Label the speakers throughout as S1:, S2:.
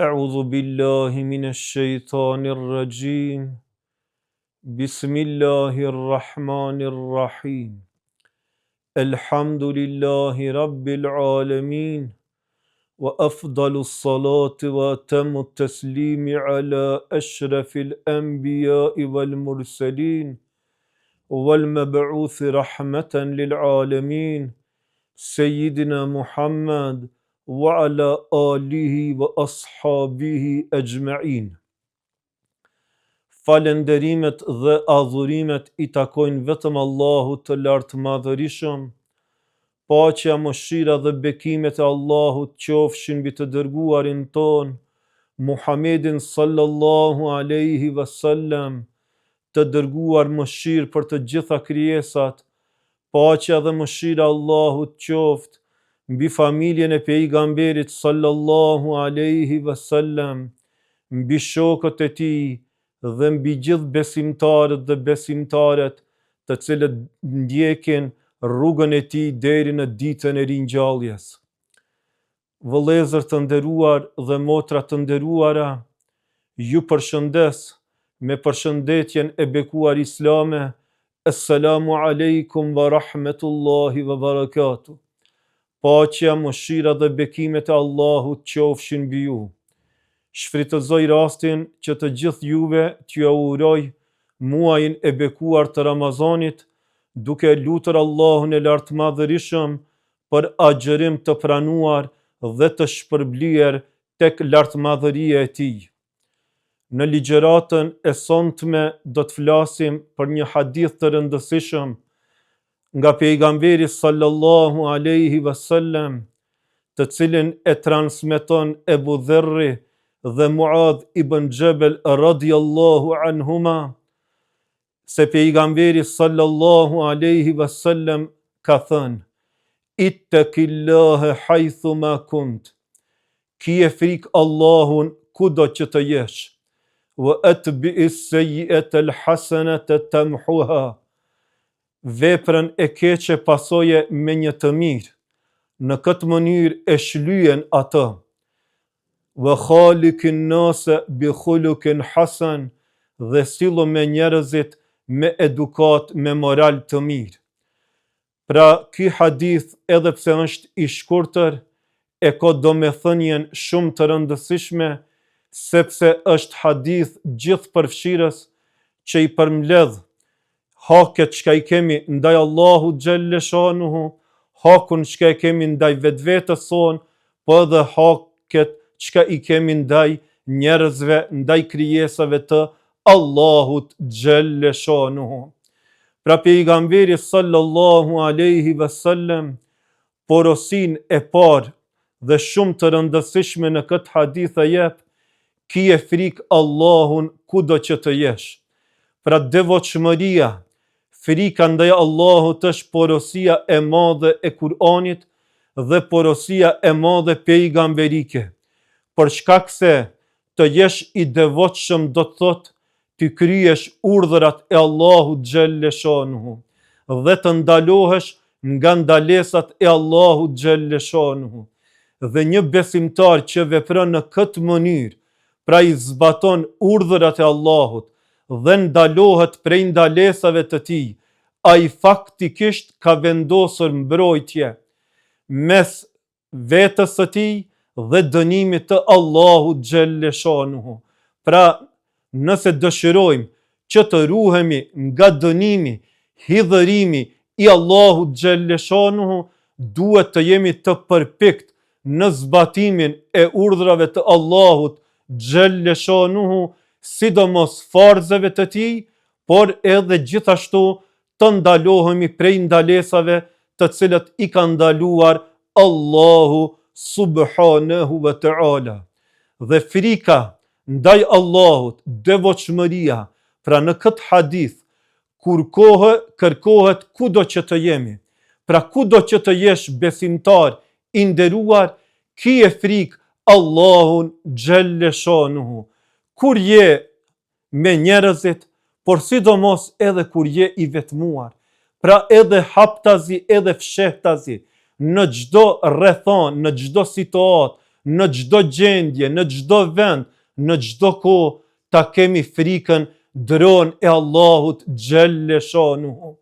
S1: أعوذ بالله من الشيطان الرجيم بسم الله الرحمن الرحيم الحمد لله رب العالمين وأفضل الصلاة وأتم التسليم على أشرف الأنبياء والمرسلين والمبعوث رحمة للعالمين سيدنا محمد وعلى آله وأصحابه أجمعين. Falenderimet dhe adhurimet I takojnë vetëm Allahut të lartë madhërisëm. Paqja, mëshira dhe bekimet e Allahut qofshin mbi të dërguarin ton, Muhammedin sallallahu alaihi wasallam, të dërguar mëshirë për të gjitha krijesat. Paqja dhe mëshira Allahut qoftë mbi familjen e pejgamberit sallallahu alaihi wasallam, mbi shokët e tij dhe mbi gjithë besimtarët dhe besimtaret të cilët ndjekin rrugën e tij deri në ditën e ringjalljes. Vëllezër të nderuar dhe motra të nderuara, ju përshëndes me përshëndetjen e bekuar islame. Assalamu alaikum wa rahmetullahi wa barakatuh. Paqja, mëshira dhe bekimet e Allahut qofshin mbi ju. Shfrytëzoj rastin që të gjithë juve t'ju uroj muajin e bekuar të Ramazanit, duke lutur Allahun e lartë madhërisëm për agjërim të pranuar dhe të shpërblier tek lartëmadhëria e tij. Në ligjëratën e sonte do të flasim për një hadith të rëndësishëm nga pejgamberi sallallahu alaihi wasallam, të cilin e transmeton Ebu Dherri dhe Muadh ibn Jabal radhiyallahu anhuma, se pejgamberi sallallahu alaihi wasallam ka thënë: Ittaqillaha haythu ma kunt. Kije frikë Allahun kudo që të jesh. Wa atbi'is sayyi'ata al-hasanata tamhuha. Veprën e keqe pasoje me një të mirë. Në këtë mënyrë e shlyen atë. Wa khaliqin nase bi khuluqin hasan. Dhe sillu me njerëzit me edukat, me moral të mirë. Pra, ky hadith, edhe pse është I shkurtër, e ka domethënien shumë të rëndësishme, sepse është hadith gjithëpërfshirës që I përmbledh haket çka I kemi ndaj Allahut xhelle shanuhu, hakun çka I kemi ndaj vetvetes son, po edhe haket çka I kemi ndaj njerëzve, ndaj krijesave të Allahut xhelle shanuhu. Pra pejgamberi sallallahu alaihi wasallam porosin e parë dhe shumë të rëndësishme në këtë hadith e jep: kije frikë Allahun kudo që të jesh. Pra devotshmëria, frika ndaj Allahut është porosia e madhe e Kur'anit dhe porosia e madhe pejgamberike. Për shkak se të jesh I devotshëm do të thotë ty kryesh urdhrat e Allahut xhelle shanuhu dhe të ndalohesh nga ndalesat e Allahut xhelle shanuhu. Dhe një besimtar që vepron në këtë mënyrë, pra I zbaton urdhrat e Allahut dhe ndalohet prej ndalesave të tij, ai faktikisht ka vendosur mbrojtje mes vetës së tij dhe dënimit të Allahut xhelle shanuhu. Pra, nëse dëshirojmë që të ruhemi nga dënimi, hidhërimi I Allahut xhelle shanuhu, duhet të jemi të përpikt në zbatimin e urdhrave të Allahut xhelle shanuhu, sidomos farzeve të tij, por edhe gjithashtu të ndalohemi prej ndalesave të cilët I ka ndaluar Allahu subhanahu wa ta'ala. Dhe frika ndaj Allahut, devotshmëria, pra në këtë hadith, kërkohet kudo që të jemi. Pra kudo që të jesh besimtar I nderuar, kije frikë Allahun xhelle shanuhu. Kur je me njerëzit, por sidomos edhe kur je I vetmuar. Pra edhe haptazi, edhe fshehtazi, në gjdo rrethon, në gjdo situatë, në gjdo gjendje, në gjdo vend, në gjdo kohë, ta kemi frikën dron e Allahut xhelle shanuhu.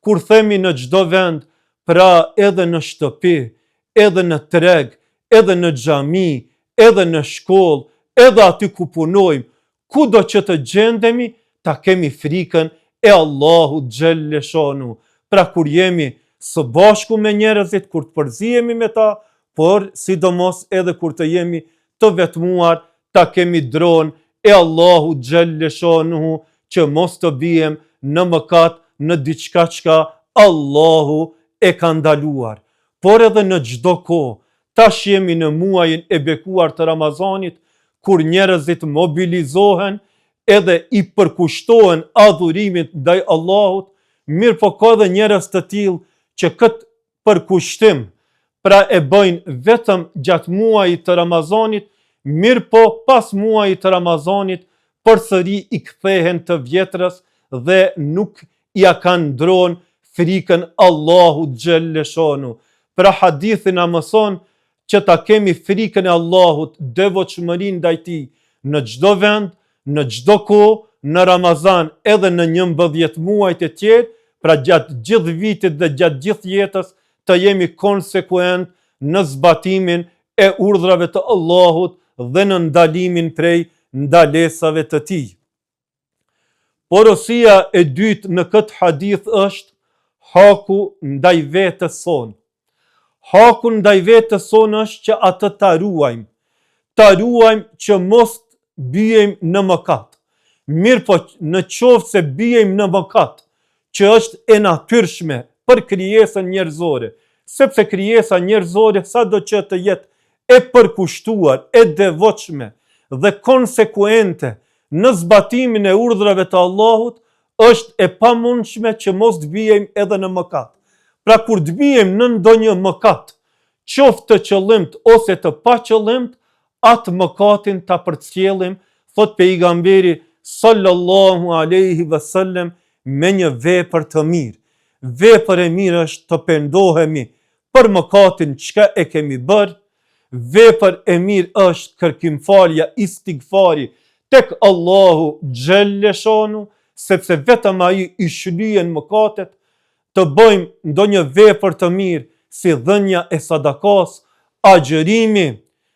S1: Kur themi në gjdo vend, pra edhe në shtëpi, edhe në treg, edhe në xhami, edhe në shkollë, edhe aty ku punojmë, kudo që të gjendemi, ta kemi frikën e Allahut xhelle shanuhu. Pra kur jemi së bashku me njerëzit, kur të përzihemi me ta, por sidomos edhe kur të jemi të vetmuar, ta kemi dron e Allahut xhelle shanuhu, që mos të bijem në mëkat, në diçka çka Allahu e ka ndaluar. Por edhe në çdo kohë, tash jemi në muajin e bekuar të Ramazanit, kur njerëzit mobilizohen edhe i përkushtohen adhurimit ndaj Allahut, mirë po ka dhe njerëz të tillë që këtë përkushtim pra e bëjnë vetëm gjatë muajit të Ramazanit, mirë po pas muajit të Ramazanit përsëri i kthehen të vjetrës dhe nuk ja kanë ndron frikën Allahut xhelle shanuhu. Pra hadithi na mëson që ta kemi frikën e Allahut, devotshmërinë ndaj tij në çdo vend, në çdo kohë, në Ramazan edhe në 11 muajt e tjerë, pra gjatë gjithë vitit dhe gjatë gjithë jetës të jemi konsekuent në zbatimin e urdhrave të Allahut dhe në ndalimin prej ndalesave të tij. Porosia e dytë në këtë hadith është haku ndaj vetes sonë. Haku ndaj vetes sonë është që atë ta ruajmë që mos bijemi në mëkat. Mirë po në qoftë se bijemi në mëkat, që është e natyrshme për krijesën njerëzore, sepse krijesa njerëzore sado që të jetë e përkushtuar, e devotshme dhe konsekuente në zbatimin e urdhrave të Allahut, është e pamundshme që mos të bijemi edhe në mëkat. Pra kur të bijemi në ndonjë mëkat, qoftë të qëllimt ose të pa qëllimt, atë mëkatin ta përcjellim, thot pejgamberi sallallahu alaihi wasallam, me një vepër të mirë. Vepër e mirë është të pendohemi për mëkatin çka e kemi bërë. Vepër e mirë është kërkimfarja, istighfari tek Allahu xhelle shanuhu, sepse vetëm ai i shlyhen mëkatet. Të bëjmë ndonjë vepër të mirë, si dhënia e sadakas, agjërimi,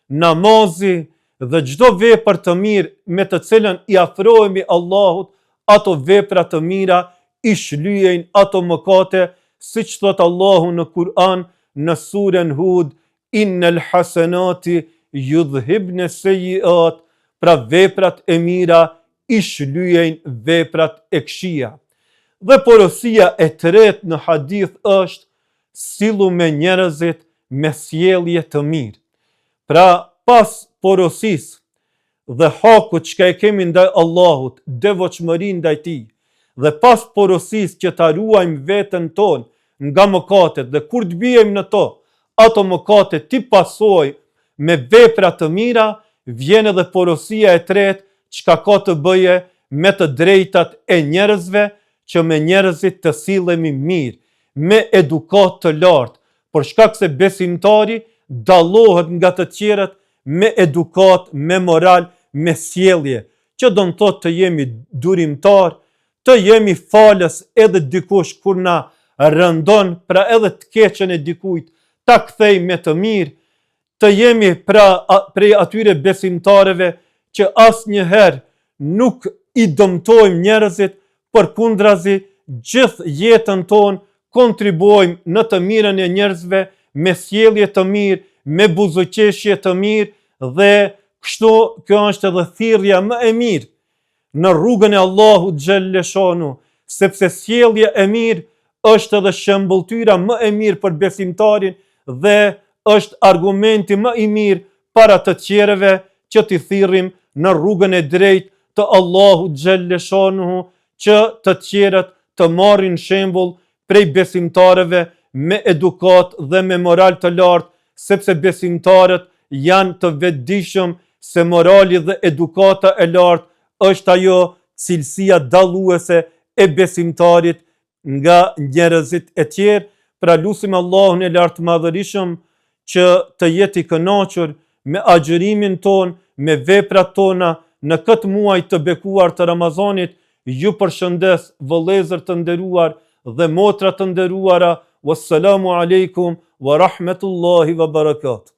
S1: namazi dhe çdo vepër të mirë me të cilën i afrohemi Allahut, ato vepra të mira i shlyejnë ato mëkate, siç thot Allahu në Kur'an në surën Hud, innal hasanati yudhhibna sayyi'at, pra veprat e mira i shlyejnë veprat e këqija. Dhe porosia e tretë në hadith është sillu me njerëzit me sjellje të mirë. Pra pas porosisë dhe hakut që e kemi ndaj Allahut, devotshmërinë ndaj tij, dhe pas porosisë që ta ruajmë veten tonë nga mëkatet, dhe kur të bijemi në to, ato mëkate ti pasojë me vepra të mira, vjen edhe porosia e tretë, çka ka të bëje me të drejtat e njerëzve, që me njerëzit të sillemi mirë, me edukat të lartë, për shkak se besimtari dallohet nga të tjerët me edukat, me moral, me sjellje, që do të thotë të jemi durimtar, të jemi falës edhe dikush kur na rëndon, pra edhe të keqen e dikujt ta kthej me të mirë, të jemi prej atyre besimtareve që asnjëherë nuk i dëmtojmë njerëzit, përkundrazi gjithë jetën tonë kontribuojmë në të mirën e njerëzve me sjellje të mirë, me buzëqeshje të mirë, dhe kështu kjo është edhe thirrja më e mirë në rrugën e Allahut xhelle shanuhu, sepse sjellja e mirë është edhe shembulltyra më e mirë për besimtarin dhe është argumenti më i mirë para të tjerëve që t'i thirrim në rrugën e drejtë të Allahut xhelle shanuhu, që të tjerët të marrin shembull prej besimtarëve me edukat dhe me moral të lartë, sepse besimtarët janë të vetëdijshëm se morali dhe edukata e lartë është ajo cilësia dalluese e besimtarit nga njerëzit e tjerë. Pra lusim Allahun e lartë madhërisëm që të jetë i kënaqur me agjërimin ton, me veprat tona në këtë muaj të bekuar të Ramazanit. Ju përshëndes vëllezër të nderuar dhe motra të nderuara. Wassalamu alaikum wa rahmetullahi wa barakatuh.